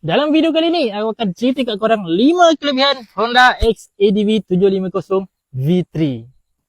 Dalam video kali ni, aku akan cerita kat korang 5 kelebihan Honda XADV 750 V3.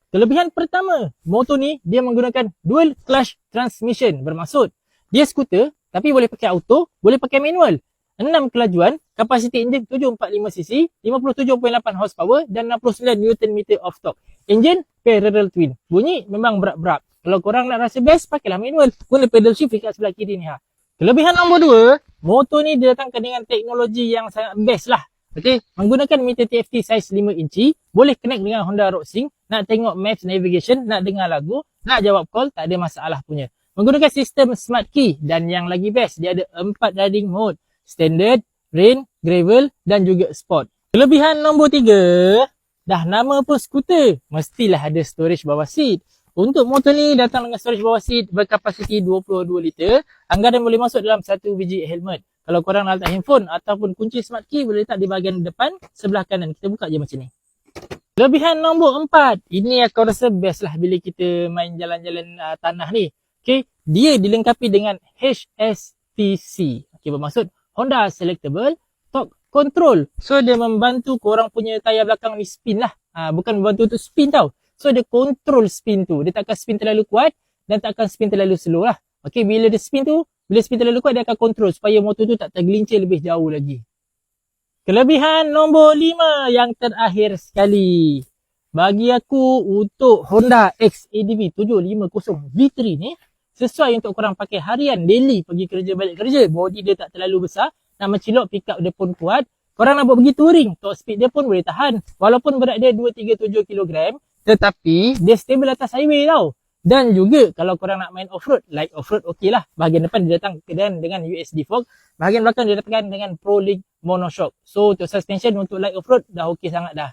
Kelebihan pertama, motor ni dia menggunakan dual clutch transmission. Bermaksud, dia skuter tapi boleh pakai auto, boleh pakai manual. 6 kelajuan, kapasiti enjin 745cc, 57.8 horsepower dan 69 Nm of torque. Enjin parallel twin. Bunyi memang berat-berat. Kalau korang nak rasa best, pakailah manual. Guna pedal shift dekat sebelah kiri ni. Kelebihan nombor 2, motor ni didatangkan dengan teknologi yang sangat best lah. Okey, menggunakan meter TFT saiz 5 inci, boleh connect dengan Honda RockSync, nak tengok maps navigation, nak dengar lagu, nak jawab call, tak ada masalah punya. Menggunakan sistem smart key dan yang lagi best, dia ada 4 riding mode, standard, rain, gravel dan juga sport. Kelebihan nombor 3, dah nama pun skuter, mestilah ada storage bawah seat. Untuk motor ni datang dengan storage bawah seat berkapasiti 22 liter. Anggaran boleh masuk dalam 1 biji helmet. Kalau korang nak letak handphone ataupun kunci smart key, boleh letak di bahagian depan sebelah kanan. Kita buka je macam ni. Kelebihan nombor 4. Ini aku rasa best lah bila kita main jalan-jalan tanah ni. Okay, dia dilengkapi dengan HSTC. Okay, bermaksud Honda Selectable Torque Control. So dia membantu korang punya tayar belakang ni spin lah. Bukan membantu untuk spin tau. So dia control spin tu. Dia tak akan spin terlalu kuat dan tak akan spin terlalu slow lah. Okay, bila dia spin tu, bila spin terlalu kuat, dia akan control supaya motor tu tak tergelincir lebih jauh lagi. Kelebihan nombor 5 yang terakhir sekali. Bagi aku, untuk Honda XADV 750 V3 ni, sesuai untuk korang pakai harian, daily, pergi kerja balik kerja. Body dia tak terlalu besar, nak mencilok, pick up dia pun kuat. Korang nak buat pergi touring, top speed dia pun boleh tahan. Walaupun berat dia 237 kg, tetapi dia stable atas highway tau. Dan juga kalau korang nak main off-road, light off-road okey lah. Bahagian depan dia datang dengan USD fog. Bahagian belakang dia datang dengan Pro Link Monoshock. So untuk suspension untuk light off-road dah okey sangat dah.